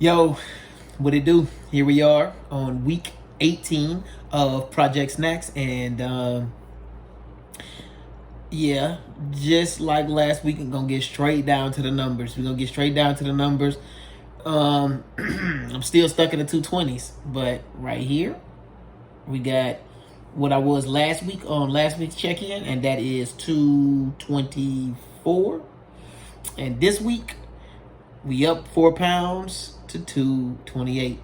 Yo, what it do? Here we are on week 18 of Project Snax, and yeah, just like last week, I'm gonna get straight down to the numbers. We're gonna get straight down to the numbers. I'm still stuck in the 220s, but right here we got what I was last week on last week's check-in, and that is 224. And this week we up 4 pounds to 228.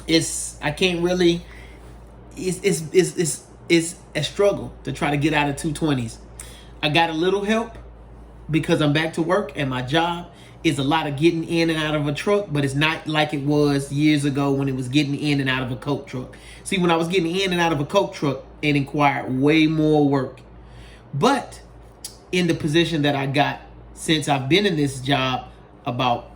It's I can't really. It's a struggle to try to get out of 220s. I got a little help because I'm back to work, and my job is a lot of getting in and out of a truck, but it's not like it was years ago when it was getting in and out of a Coke truck. See, when I was getting in and out of a Coke truck, it required way more work. But in the position that I got since I've been in this job about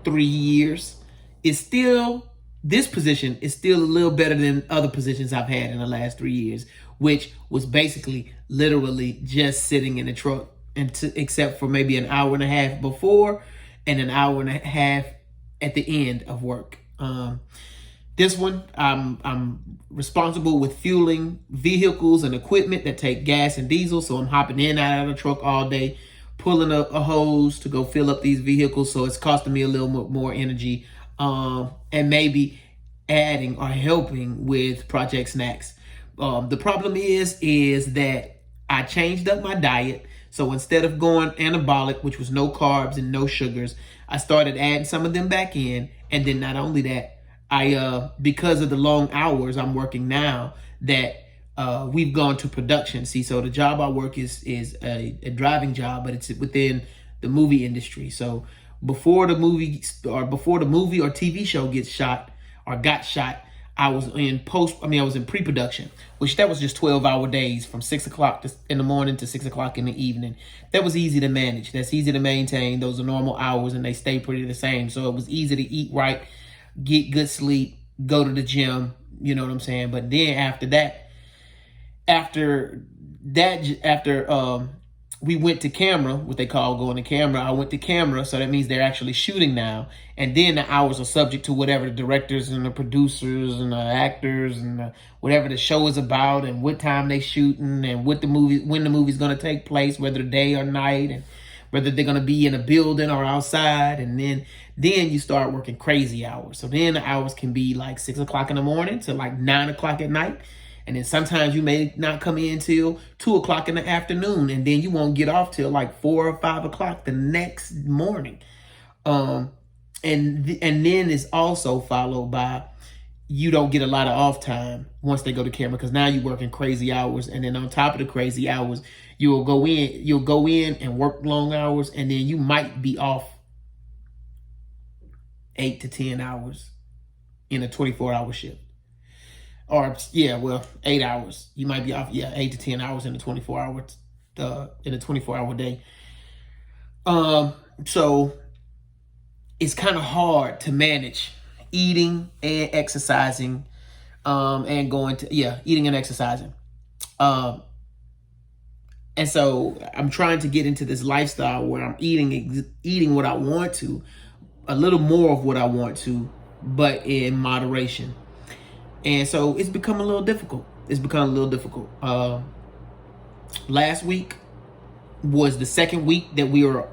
3 years, this position is still a little better than other positions I've had in the last 3 years, which was basically literally just sitting in the truck, except for maybe an hour and a half before and an hour and a half at the end of work. This one, I'm responsible with fueling vehicles and equipment that take gas and diesel. So I'm hopping in and out of the truck all day, pulling a hose to go fill up these vehicles. So it's costing me a little more energy, and maybe adding or helping with Project Snax. The problem is that I changed up my diet. So instead of going anabolic, which was no carbs and no sugars, I started adding some of them back in. And then not only that, because of the long hours I'm working now, that we've gone to production. See, so the job I work is a driving job, but it's within the movie industry. So before the movie or TV show gets shot or got shot, I was in pre-production, which that was just 12-hour days from 6 o'clock in the morning to 6 o'clock in the evening. That was easy to manage. That's easy to maintain. Those are normal hours, and they stay pretty the same. So it was easy to eat right, get good sleep, go to the gym. You know what I'm saying? But then after we went to camera, what they call going to camera. I went to camera, so that means they're actually shooting now. And then the hours are subject to whatever the directors and the producers and the actors and whatever the show is about, and what time they shooting, and when the movie's going to take place, whether day or night, and whether they're going to be in a building or outside. And then you start working crazy hours. So then the hours can be like 6 o'clock in the morning to like 9 o'clock at night. And then sometimes you may not come in till 2 o'clock in the afternoon, and then you won't get off till like 4 or 5 o'clock the next morning. And then it's also followed by you don't get a lot of off time once they go to camera, because now you're working crazy hours. And then on top of the crazy hours, you'll go in and work long hours, and then you might be off 8 to 10 hours in a 24-hour shift. Or 8 hours. You might be off 8 to 10 hours in a 24-hour day. So it's kind of hard to manage eating and exercising, and eating and exercising. And so I'm trying to get into this lifestyle where I'm eating what I want to, a little more of what I want to, but in moderation. And so it's become a little difficult. Last week was the second week that we were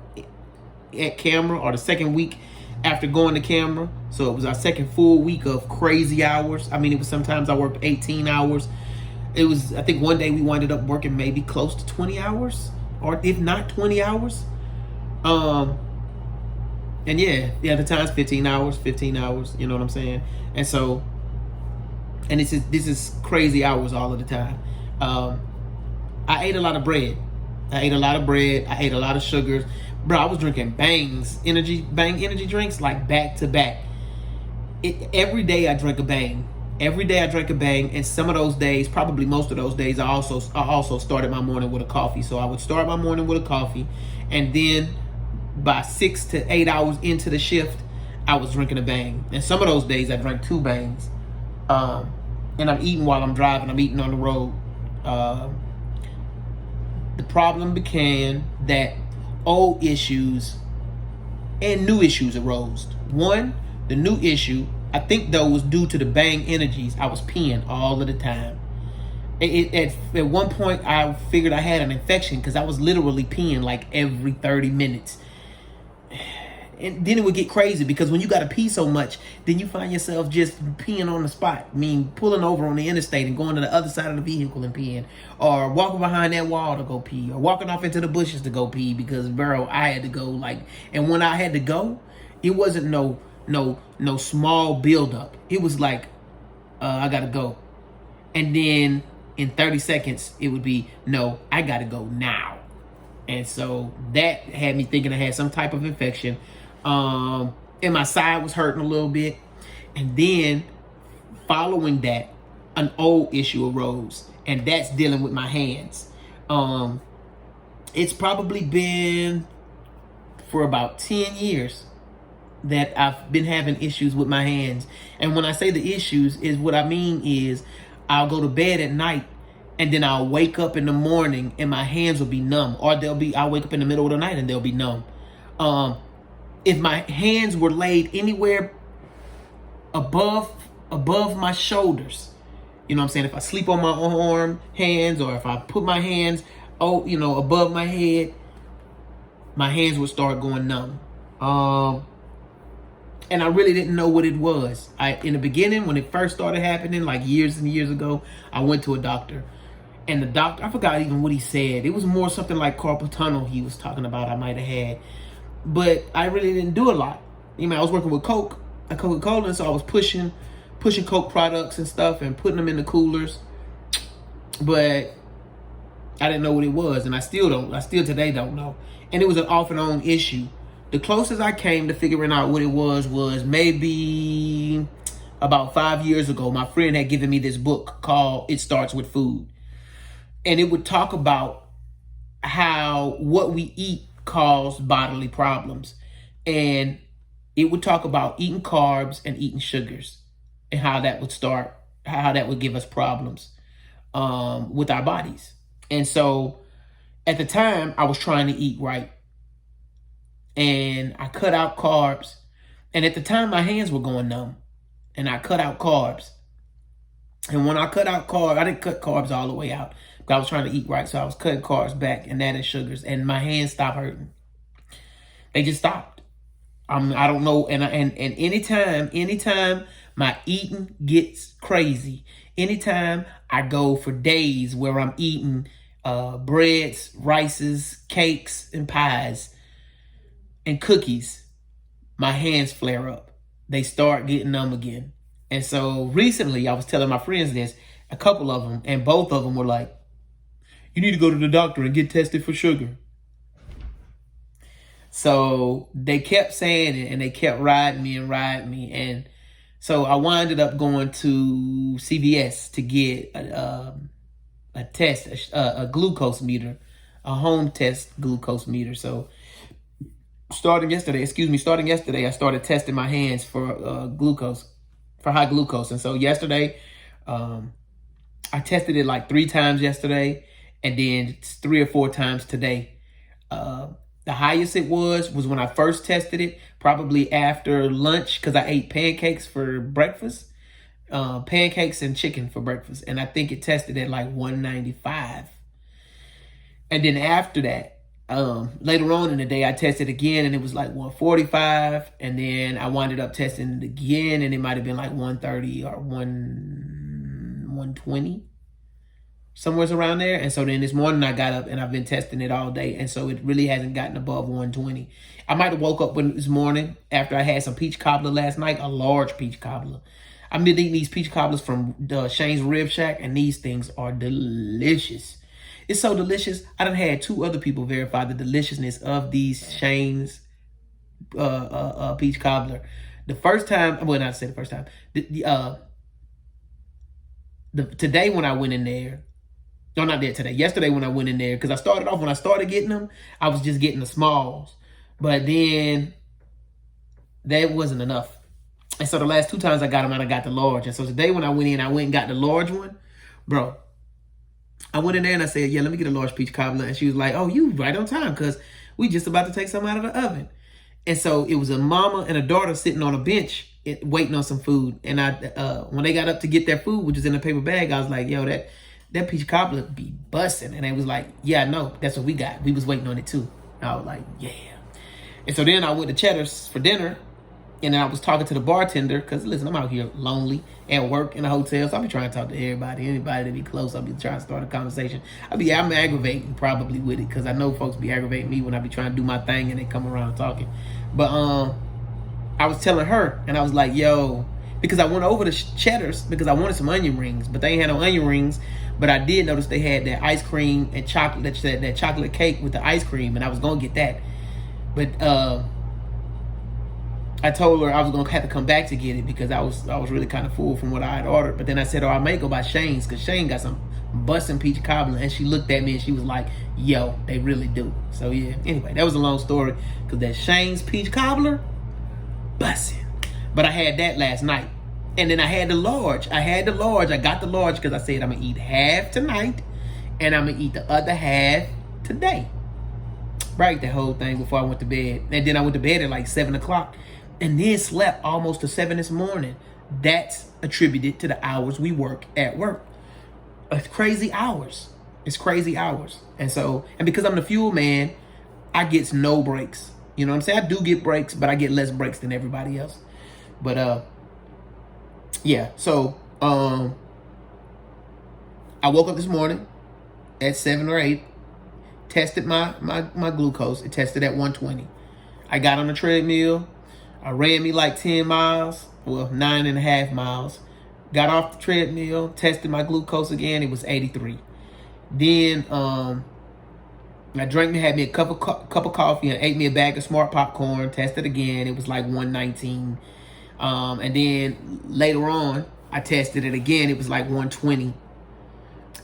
at camera, or the second week after going to camera. So it was our second full week of crazy hours. I mean, it was sometimes I worked 18 hours. It was, I think one day we winded up working maybe close to 20 hours, or if not 20 hours. And the times 15 hours, you know what I'm saying? And so, and this is crazy hours all of the time. I ate a lot of bread. I ate a lot of sugars. Bro, I was drinking Bang energy drinks like back to back. Every day I drank a Bang. And some of those days, probably most of those days, I also started my morning with a coffee. So I would start my morning with a coffee, and then by 6 to 8 hours into the shift, I was drinking a Bang. And some of those days I drank 2 Bangs. And I'm eating while I'm driving. I'm eating on the road. The problem became that old issues and new issues arose. One, the new issue, I think though, was due to the Bang energies. I was peeing all of the time. At one point, I figured I had an infection because I was literally peeing like every 30 minutes. And then it would get crazy because when you got to pee so much, then you find yourself just peeing on the spot. I mean, pulling over on the interstate and going to the other side of the vehicle and peeing, or walking behind that wall to go pee, or walking off into the bushes to go pee because, bro, I had to go like, and when I had to go, it wasn't no small buildup. It was like, I got to go. And then in 30 seconds, it would be, no, I got to go now. And so that had me thinking I had some type of infection. And my side was hurting a little bit. And then following that, an old issue arose, and that's dealing with my hands. It's probably been for about 10 years that I've been having issues with my hands. And when I say the issues, is what I mean is I'll go to bed at night and then I'll wake up in the morning and my hands will be numb, or I'll wake up in the middle of the night and they'll be numb. If my hands were laid anywhere above my shoulders, you know what I'm saying? If I sleep on my hands, or if I put my hands, above my head, my hands would start going numb. And I really didn't know what it was. In the beginning, when it first started happening, like years and years ago, I went to a doctor. And the doctor, I forgot even what he said. It was more something like carpal tunnel he was talking about I might have had. But I really didn't do a lot. I was working with Coca-Cola, and so I was pushing Coke products and stuff and putting them in the coolers. But I didn't know what it was, and I still today don't know. And it was an off and on issue. The closest I came to figuring out what it was maybe about 5 years ago. My friend had given me this book called It Starts With Food. And it would talk about how what we eat cause bodily problems. And it would talk about eating carbs and eating sugars, and how that would give us problems with our bodies. And so at the time, I was trying to eat right. And I cut out carbs. And at the time, my hands were going numb. And I cut out carbs. And when I cut out carbs, I didn't cut carbs all the way out, but I was trying to eat right. So I was cutting carbs back and adding sugars. And my hands stopped hurting. They just stopped. I don't know. And anytime my eating gets crazy, anytime I go for days where I'm eating breads, rices, cakes, and pies, and cookies, my hands flare up. They start getting numb again. And so recently I was telling my friends this, a couple of them, and both of them were like, you need to go to the doctor and get tested for sugar. So they kept saying it, and they kept riding me. And so I winded up going to CVS to get a test, a glucose meter, a home test glucose meter. So starting yesterday, I started testing my hands for glucose, for high glucose. And so yesterday, I tested it like 3 times yesterday, and then 3 or 4 times today. The highest it was when I first tested it, probably after lunch, because I ate pancakes for breakfast, pancakes and chicken for breakfast. And I think it tested at like 195. And then after that, later on in the day, I tested again, and it was like 145. And then I winded up testing it again, and it might have been like 130 or 120. Somewhere around there. And so then this morning I got up and I've been testing it all day. And so it really hasn't gotten above 120. I might have woke up this morning after I had some peach cobbler last night, a large peach cobbler. I've been eating these peach cobblers from Shane's Rib Shack, and these things are delicious. It's so delicious. I done had 2 other people verify the deliciousness of these Shane's peach cobbler. The first time, well, not to say the first time, today when I went in there, no, not there today. Yesterday when I went in there, because when I started getting them, I was just getting the smalls. But then that wasn't enough. And so the last 2 times I got them out, I got the large. And so today when I went in, I went and got the large one. Bro, I went in there and I said, yeah, let me get a large peach cobbler. And she was like, oh, you right on time, because we just about to take some out of the oven. And so it was a mama and a daughter sitting on a bench waiting on some food. And when they got up to get their food, which was in a paper bag, I was like, yo, that peach cobbler be busting. And they was like, yeah, I know. That's what we got. We was waiting on it too. And I was like, yeah. And so then I went to Cheddar's for dinner. And then I was talking to the bartender, because listen, I'm out here lonely at work in a hotel, so I'll be trying to talk to everybody, anybody that be close. I'll be trying to start a conversation. I'm aggravating probably with it, because I know folks be aggravating me when I be trying to do my thing and they come around talking. But I was telling her, and I was like, yo, because I went over to Cheddar's because I wanted some onion rings, but they ain't had no onion rings. But I did notice they had that ice cream and chocolate, that chocolate cake with the ice cream, and I was gonna get that. But I told her I was gonna have to come back to get it because I was really kind of full from what I had ordered. But then I said, oh, I may go by Shane's, because Shane got some busting peach cobbler. And she looked at me and she was like, yo, they really do. So yeah, anyway, that was a long story, because that Shane's peach cobbler, busting. But I had that last night. And then I had the large. I got the large because I said I'm gonna eat half tonight and I'm gonna eat the other half today. Right, that whole thing before I went to bed. And then I went to bed at like 7 o'clock. And then slept almost to 7 this morning. That's attributed to the hours we work at work. It's crazy hours. And so, and because I'm the fuel man, I get no breaks. You know what I'm saying? I do get breaks, but I get less breaks than everybody else. But yeah. So I woke up this morning at 7 or 8, tested my glucose. It tested at 120. I got on the treadmill. I ran me like 10 miles, well, 9.5 miles. Got off the treadmill, tested my glucose again. It was 83. Then I had me a cup of coffee and ate me a bag of Smart popcorn. Tested again. It was like 119. And then later on, I tested it again. It was like 120.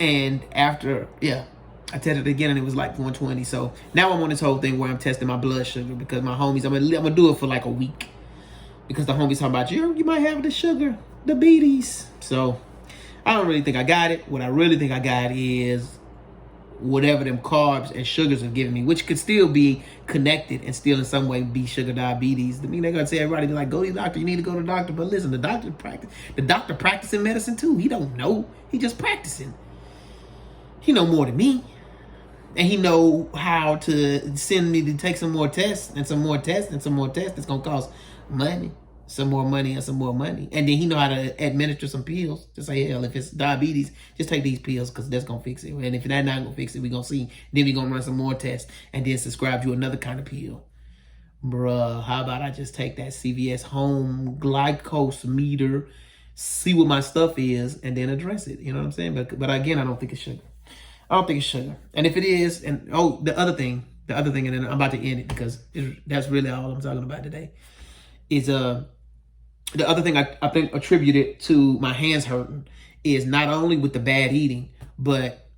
And after, yeah, I tested it again and it was like 120. So now I'm on this whole thing where I'm testing my blood sugar because my homies, I'm gonna do it for like a week. Because the homies talking about, you might have the sugar, diabetes. So I don't really think I got it. What I really think I got is whatever them carbs and sugars are giving me, which could still be connected and still in some way be sugar diabetes. I mean, they're gonna say everybody like, go to the doctor, you need to go to the doctor. But listen, the doctor practicing medicine too. He don't know. He just practicing. He know more than me. And he know how to send me to take some more tests and some more tests and some more tests. It's going to cost money, some more money and some more money. And then he know how to administer some pills to say, hell, if it's diabetes, just take these pills because that's going to fix it. And if that's not going to fix it, we're going to see. Then we're going to run some more tests and then prescribe you another kind of pill. Bruh, how about I just take that CVS home glucose meter, see what my stuff is, and then address it. You know what I'm saying? But again, I don't think it's sugar. I don't think it's sugar. And if it is, and the other thing, and then I'm about to end it because that's really all I'm talking about today, is the other thing I think attributed to my hands hurting is not only with the bad eating, but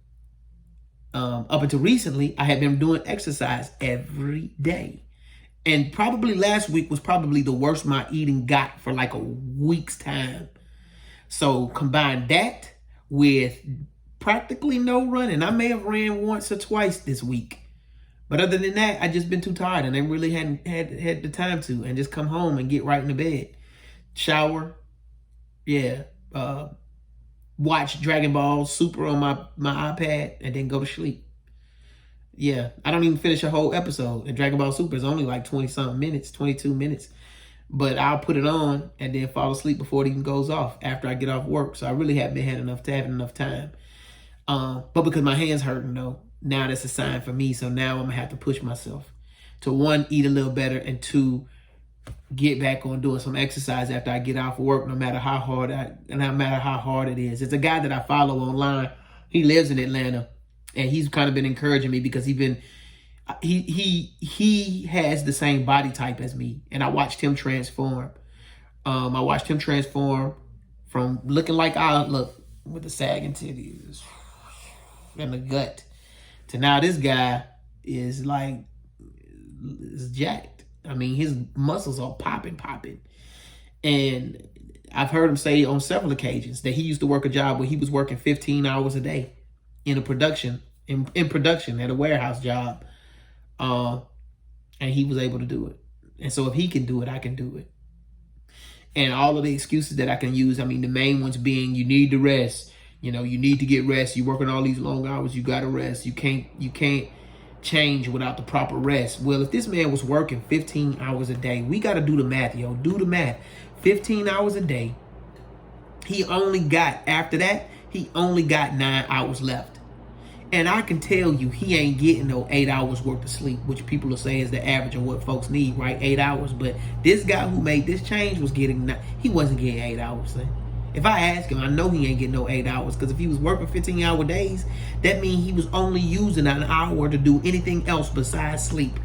up until recently, I had been doing exercise every day. And probably last week was probably the worst my eating got for like a week's time. So combine that with practically no running. I may have ran once or twice this week. But other than that, I just been too tired and I really hadn't had the time to, and just come home and get right in the bed. Shower. Yeah. Watch Dragon Ball Super on my iPad and then go to sleep. Yeah. I don't even finish a whole episode. And Dragon Ball Super is only like 20-something minutes, 22 minutes. But I'll put it on and then fall asleep before it even goes off after I get off work. So I really haven't been having enough time. But because my hand's hurting though, now that's a sign for me. So now I'm gonna have to push myself to, one, eat a little better, and two, get back on doing some exercise after I get off work, no matter how hard it is. It's a guy that I follow online. He lives in Atlanta, and he's kind of been encouraging me because he has the same body type as me, and I watched him transform. I watched him transform from looking like I look with the sagging titties and the gut to now this guy is like, is jacked. I mean, his muscles are popping. And I've heard him say on several occasions that he used to work a job where he was working 15 hours a day in production at a warehouse job. And he was able to do it. And so if he can do it, I can do it. And all of the excuses that I can use, I mean, the main ones being you need to rest. You know, you need to get rest. You're working all these long hours. You got to rest. You can't change without the proper rest. Well, if this man was working 15 hours a day, we got to do the math, yo. Do the math. 15 hours a day. He only got, after that, he only got 9 hours left. And I can tell you, he ain't getting no 8 hours worth of sleep, which people will say is the average of what folks need, right? 8 hours. But this guy who made this change was getting, he wasn't getting 8 hours. If I ask him, I know he ain't getting no 8 hours, because if he was working 15-hour days, that means he was only using an hour to do anything else besides sleep.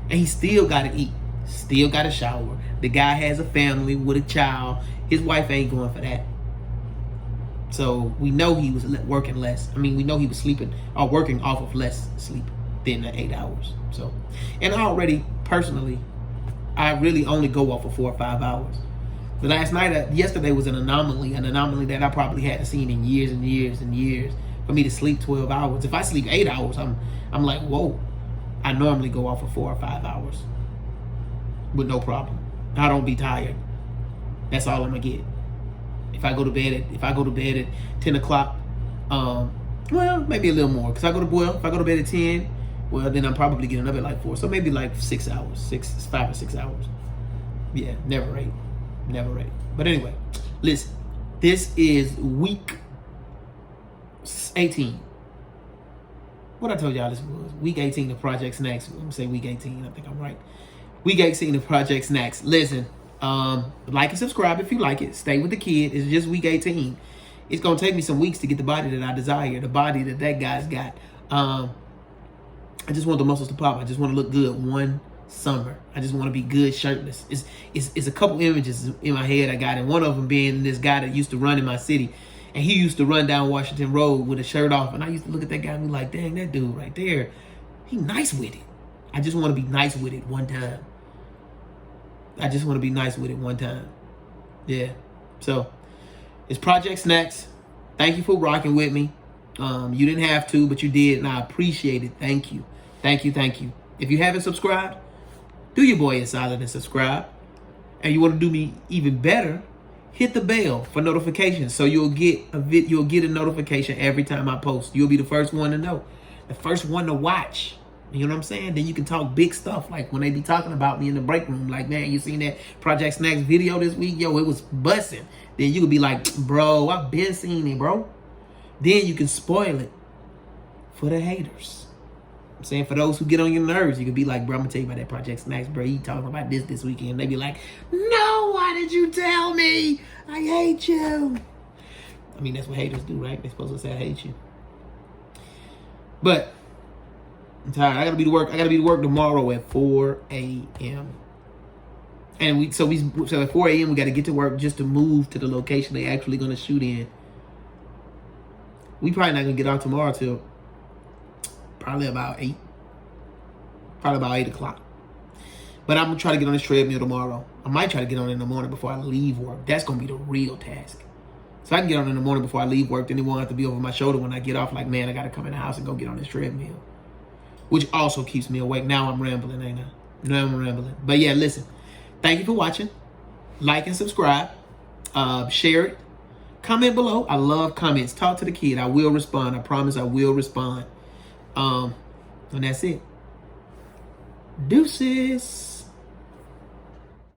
And he still got to eat, still got to shower. The guy has a family with a child. His wife ain't going for that. So we know he was working less. I mean, we know he was sleeping or working off of less sleep than the 8 hours. So, and I already, personally, I really only go off of 4 or 5 hours. But yesterday was an anomaly that I probably hadn't seen in years and years and years, for me to sleep 12 hours. If I sleep 8 hours, I'm like, whoa. I normally go off of 4 or 5 hours with no problem. I don't be tired. That's all I'm gonna get. If I go to bed at 10 o'clock, well, maybe a little more. If I go to bed at 10, well, then I'm probably getting up at like 4. So maybe like 6 hours, 5 or 6 hours. Yeah, never 8. But anyway, listen, this is week 18. What I told y'all this was week 18 of Project Snax. I'm gonna say week 18. I think I'm right. Week 18 of Project Snax. Listen. Like and subscribe if you like it. Stay with the kid. It's just week 18. It's gonna take me some weeks to get the body that I desire, the body that guy's got. I just want the muscles to pop. I just want to look good one summer. I just want to be good shirtless. It's a couple images in my head I got, and one of them being this guy that used to run in my city, and he used to run down Washington Road with a shirt off, and I used to look at that guy and be like, dang, that dude right there, he nice with it. I just want to be nice with it one time. Yeah. So, it's Project Snax. Thank you for rocking with me. You didn't have to, but you did, and I appreciate it. Thank you. If you haven't subscribed, do your boy a solid and subscribe. And you want to do me even better, hit the bell for notifications, so you'll get a notification every time I post. You'll be the first one to know, the first one to watch. You know what I'm saying? Then you can talk big stuff, like when they be talking about me in the break room, like, man, you seen that Project Snax video this week? Yo, it was busting. Then you could be like, bro, I've been seeing it, bro. Then you can spoil it for the haters. I'm saying, for those who get on your nerves, you can be like, bro, I'm gonna tell you about that Project Snax, bro. He talking about this weekend. They be like, no, why did you tell me? I hate you. I mean, that's what haters do, right? They're supposed to say I hate you. But I'm tired. I gotta be to work tomorrow at 4 a.m. And so at 4 a.m. we gotta get to work just to move to the location they actually gonna shoot in. We probably not gonna get out tomorrow till probably about 8. Probably about 8 o'clock. But I'm gonna try to get on this treadmill tomorrow. I might try to get on it in the morning before I leave work. That's gonna be the real task. So I can get on in the morning before I leave work, then it won't have to be over my shoulder when I get off. Like, man, I gotta come in the house and go get on this treadmill. Which also keeps me awake. Now I'm rambling, ain't I? Now I'm rambling. But yeah, listen. Thank you for watching. Like and subscribe. Share it. Comment below. I love comments. Talk to the kid. I will respond. I promise I will respond. And that's it. Deuces.